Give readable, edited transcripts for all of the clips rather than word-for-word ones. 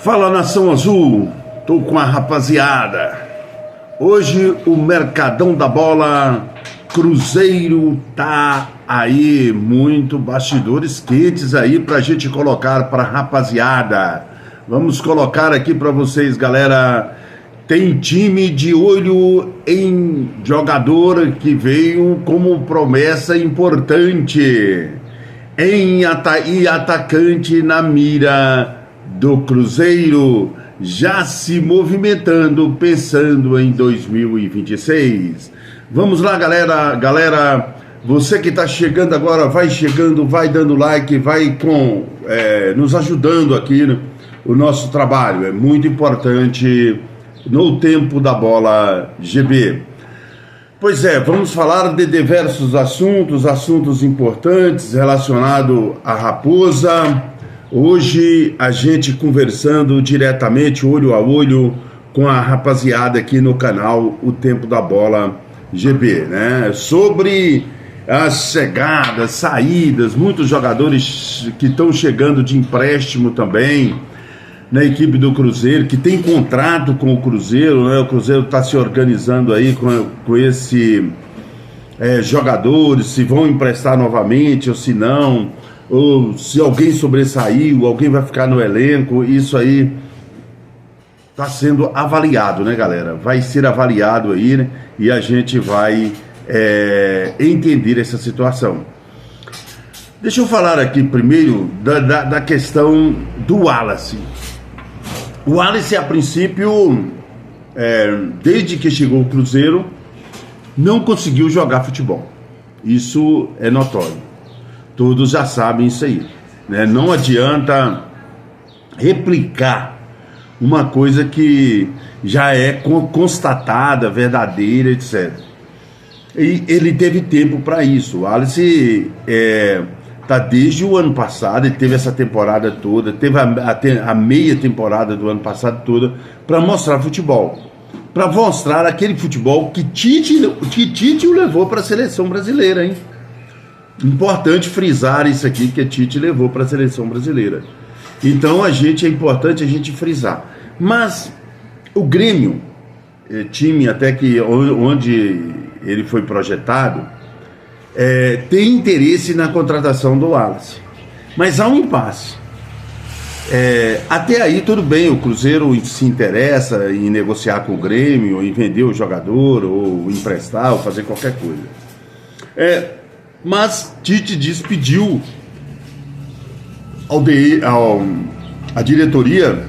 Fala, Nação Azul, tô com a rapaziada. Hoje o Mercadão da Bola, Cruzeiro tá aí, muito bastidores quentes aí pra gente colocar pra rapaziada. Vamos colocar aqui pra vocês, galera. Tem time de olho em jogador que veio como promessa importante e atacante na mira do Cruzeiro, já se movimentando, pensando em 2026. Vamos lá, galera, você que está chegando agora, vai chegando, vai dando like, vai nos ajudando aqui no nosso trabalho, é muito importante no Tempo da Bola GB. Pois é, vamos falar de diversos assuntos importantes relacionados à Raposa. Hoje a gente conversando diretamente, olho a olho, com a rapaziada aqui no canal O Tempo da Bola GB, né? Sobre as chegadas, saídas, muitos jogadores que estão chegando de empréstimo também na equipe do Cruzeiro, que tem contrato com o Cruzeiro, né? O Cruzeiro está se organizando aí com esse jogadores, se vão emprestar novamente ou se não, ou se alguém sobressaiu, alguém vai ficar no elenco. Isso aí está sendo avaliado, né, galera? Vai ser avaliado aí, né? E a gente vai entender essa situação. Deixa eu falar aqui primeiro da questão do Wallace. O Wallace, a princípio, desde que chegou o Cruzeiro, não conseguiu jogar futebol. Isso é notório. Todos já sabem isso aí, né? Não adianta replicar uma coisa que já é constatada, verdadeira, etc. E ele teve tempo para isso. O Wallace tá desde o ano passado, ele teve essa temporada toda, teve a meia temporada do ano passado toda para mostrar futebol, para mostrar aquele futebol que Tite o levou para a seleção brasileira, hein? Importante frisar isso aqui, que a Tite levou para a seleção brasileira. Então é importante a gente frisar. Mas o Grêmio, time até que onde ele foi projetado, tem interesse na contratação do Wallace, mas há um impasse. Até aí tudo bem, o Cruzeiro se interessa em negociar com o Grêmio, ou em vender o jogador, ou emprestar, ou fazer qualquer coisa. Mas Tite pediu à diretoria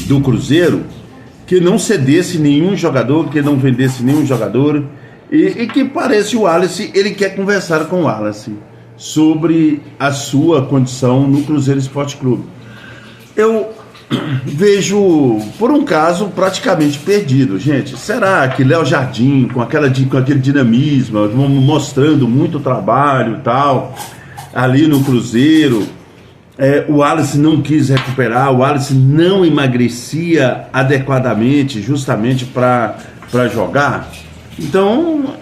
do Cruzeiro que não cedesse nenhum jogador, que não vendesse nenhum jogador. E que parece o Wallace, ele quer conversar com o Wallace sobre a sua condição no Cruzeiro Esporte Clube. Eu vejo por um caso praticamente perdido, gente. Será que Léo Jardim, com aquele dinamismo, mostrando muito trabalho e tal, ali no Cruzeiro, o Wallace não quis recuperar, o Wallace não emagrecia adequadamente, justamente para jogar? Então,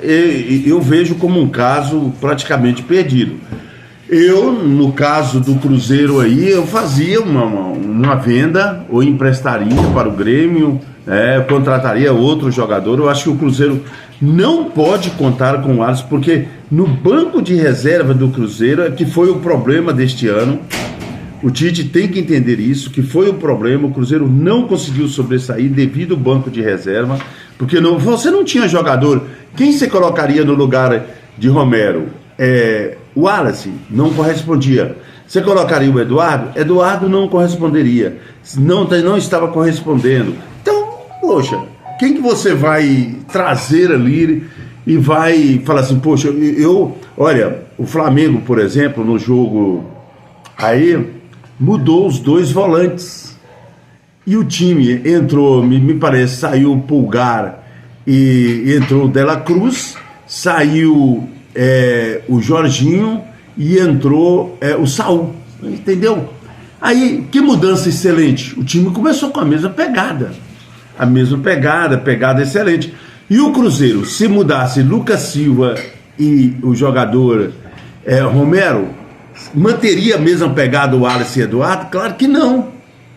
eu vejo como um caso praticamente perdido. Eu, no caso do Cruzeiro aí, eu fazia uma venda, ou emprestaria para o Grêmio, contrataria outro jogador. Eu acho que o Cruzeiro não pode contar com o Wallace, porque no banco de reserva do Cruzeiro, que foi o problema deste ano, o Tite tem que entender isso, que foi o problema. O Cruzeiro não conseguiu sobressair devido ao banco de reserva, porque você não tinha jogador. Quem você colocaria no lugar de Romero? O Wallace não correspondia. Você colocaria o Eduardo? Eduardo não corresponderia. Não estava correspondendo. Então, poxa, quem que você vai trazer ali e vai falar assim, poxa, olha, o Flamengo, por exemplo, no jogo aí, mudou os dois volantes. E o time entrou, me parece, saiu o Pulgar e entrou o De La Cruz, saiu o Jorginho e entrou o Saul, entendeu? Aí, que mudança excelente. O time começou com a mesma pegada, pegada excelente. E o Cruzeiro, se mudasse Lucas Silva e o jogador Romero, manteria a mesma pegada o Wallace e Eduardo? Claro que não.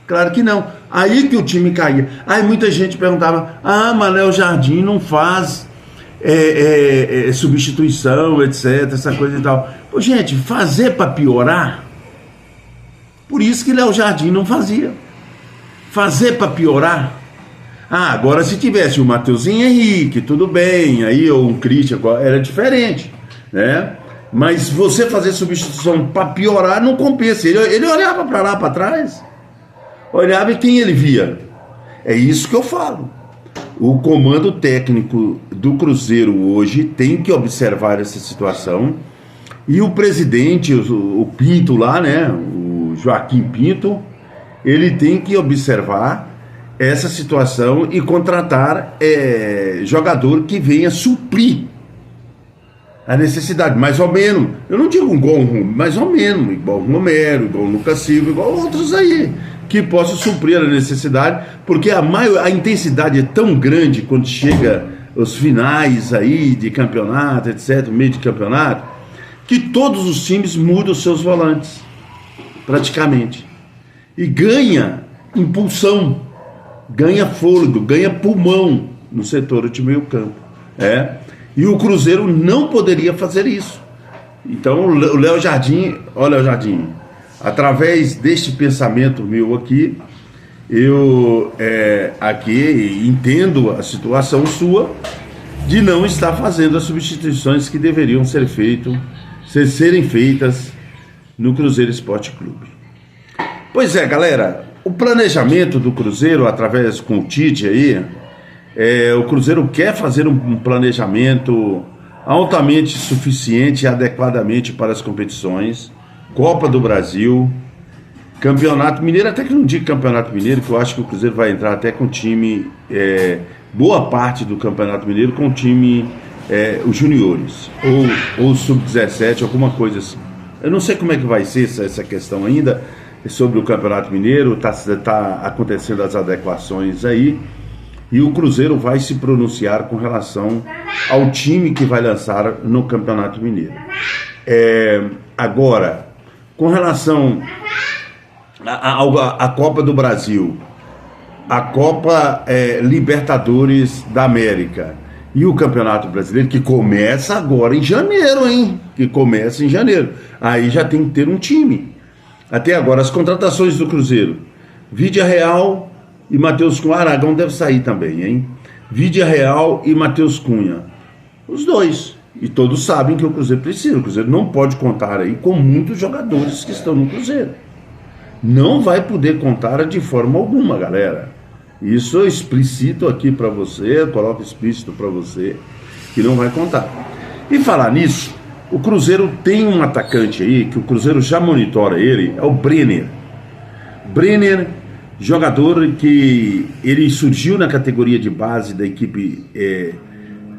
Claro que não. Aí que o time caía. Aí muita gente perguntava, mas Léo Jardim não faz substituição, etc, essa coisa e tal. Pô, gente, fazer para piorar, por isso que Léo Jardim não fazia. Fazer para piorar. Agora se tivesse o Matheusinho Henrique, tudo bem, aí ou um Christian, era diferente, né? Mas você fazer substituição para piorar não compensa. Ele olhava para lá, para trás, olhava e quem ele via? É isso que eu falo. O comando técnico do Cruzeiro hoje tem que observar essa situação. E o presidente, o Pinto lá, né? O Joaquim Pinto, ele tem que observar essa situação e contratar jogador que venha suprir a necessidade, mais ou menos. Eu não digo igual mais ou menos, igual o Romero, igual o Lucas Silva, igual outros aí, que possam suprir a necessidade, porque a intensidade é tão grande quando chega os finais aí de campeonato, etc., meio de campeonato, que todos os times mudam os seus volantes, praticamente. E ganha impulsão, ganha fôlego, ganha pulmão no setor de meio campo. E o Cruzeiro não poderia fazer isso. Então o Léo Jardim, através deste pensamento meu aqui, eu aqui entendo a situação sua de não estar fazendo as substituições que deveriam serem feitas no Cruzeiro Esporte Clube. Pois é, galera, o planejamento do Cruzeiro, através com o Tite aí, o Cruzeiro quer fazer um planejamento altamente suficiente e adequadamente para as competições, Copa do Brasil, Campeonato Mineiro, até que não digo Campeonato Mineiro, que eu acho que o Cruzeiro vai entrar até com time, boa parte do Campeonato Mineiro com o time, os juniores, ou sub-17, alguma coisa assim. Eu não sei como é que vai ser essa questão ainda, sobre o Campeonato Mineiro, tá acontecendo as adequações aí, e o Cruzeiro vai se pronunciar com relação ao time que vai lançar no Campeonato Mineiro. Agora, com relação à Copa do Brasil, a Copa Libertadores da América e o Campeonato Brasileiro, que começa agora em janeiro, hein? Aí já tem que ter um time. Até agora, as contratações do Cruzeiro, Vídea Real e Matheus Cunha. Aragão deve sair também, hein? Vídea Real e Matheus Cunha. Os dois. E todos sabem que o Cruzeiro precisa. O Cruzeiro não pode contar aí com muitos jogadores que estão no Cruzeiro. Não vai poder contar de forma alguma, galera. Isso eu explicito aqui para você, eu coloco explícito para você, que não vai contar. E falar nisso, o Cruzeiro tem um atacante aí, que o Cruzeiro já monitora ele, é o Brenner. Brenner, jogador que ele surgiu na categoria de base da equipe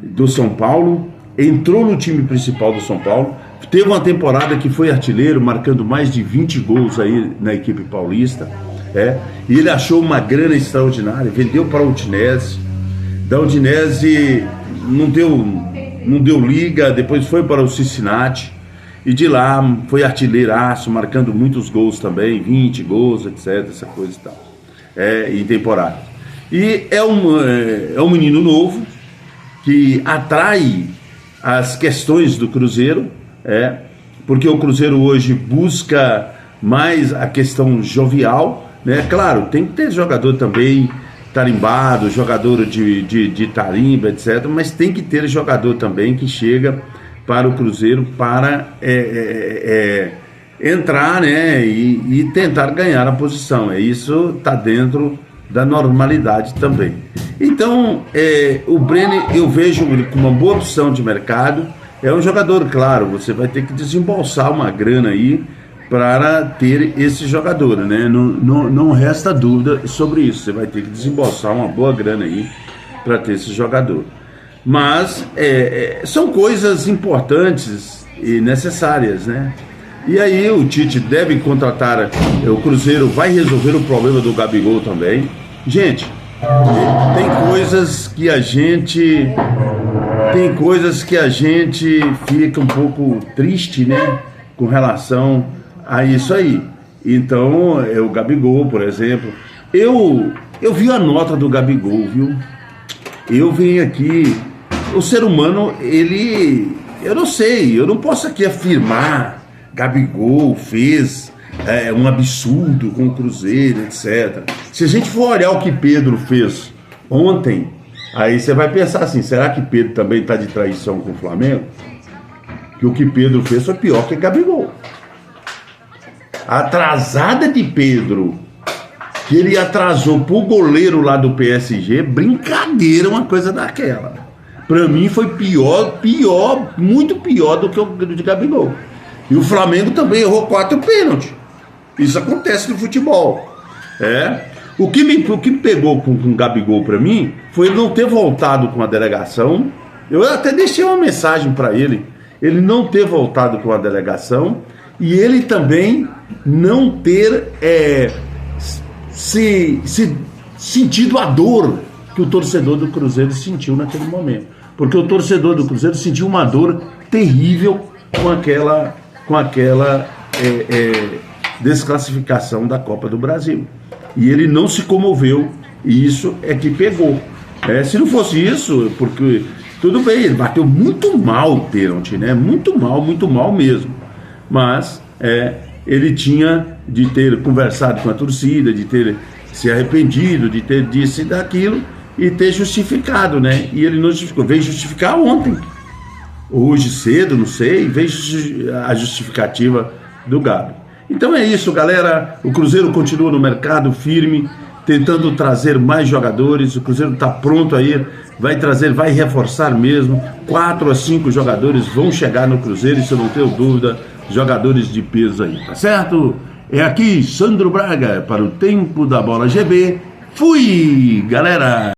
do São Paulo, entrou no time principal do São Paulo, teve uma temporada que foi artilheiro, marcando mais de 20 gols aí na equipe paulista, e ele achou uma grana extraordinária, vendeu para a Udinese, da Udinese não deu liga, depois foi para o Cincinnati, e de lá foi artilheiraço, marcando muitos gols também, 20 gols, etc, essa coisa e tal, em temporada. E é um menino novo, que atrai as questões do Cruzeiro, porque o Cruzeiro hoje busca mais a questão jovial, né? Claro, tem que ter jogador também tarimbado, jogador de tarimba, etc, mas tem que ter jogador também que chega para o Cruzeiro para entrar, né, e tentar ganhar a posição. Isso está dentro da normalidade também. Então, o Brenner eu vejo como uma boa opção de mercado. É um jogador, claro, você vai ter que desembolsar uma grana aí para ter esse jogador, né? Não resta dúvida sobre isso. Você vai ter que desembolsar uma boa grana aí para ter esse jogador. Mas são coisas importantes e necessárias, né? E aí o Tite deve contratar, o Cruzeiro vai resolver o problema do Gabigol também. Gente, tem coisas que a gente fica um pouco triste, né, com relação a isso aí. Então, o Gabigol, por exemplo, eu vi a nota do Gabigol, viu? Eu venho aqui, o ser humano, eu não sei, eu não posso aqui afirmar, Gabigol fez um absurdo com o Cruzeiro, etc. Se a gente for olhar o que Pedro fez ontem, aí você vai pensar assim, será que Pedro também está de traição com o Flamengo? Que o que Pedro fez foi pior que Gabigol. A atrasada de Pedro, que ele atrasou pro goleiro lá do PSG, brincadeira, uma coisa daquela. Pra mim foi pior, muito pior do que o de Gabigol. E o Flamengo também errou 4 pênaltis. Isso acontece no futebol. O que me pegou com o Gabigol pra mim foi ele não ter voltado com a delegação. Eu até deixei uma mensagem pra ele não ter voltado com a delegação e ele também não ter sentido a dor que o torcedor do Cruzeiro sentiu naquele momento. Porque o torcedor do Cruzeiro sentiu uma dor terrível com aquela desclassificação da Copa do Brasil. E ele não se comoveu, e isso é que pegou. Se não fosse isso, porque tudo bem, ele bateu muito mal o pênalti, né? Muito mal mesmo. Mas ele tinha de ter conversado com a torcida, de ter se arrependido, de ter dito daquilo e ter justificado, né? E ele não justificou, veio justificar ontem. Hoje cedo, não sei, veio a justificativa do Gabi. Então é isso, galera. O Cruzeiro continua no mercado firme, tentando trazer mais jogadores. O Cruzeiro está pronto aí, vai reforçar mesmo. 4 a 5 jogadores vão chegar no Cruzeiro, isso eu não tenho dúvida. Jogadores de peso aí, tá certo? É aqui Sandro Braga para o Tempo da Bola GB. Fui, galera!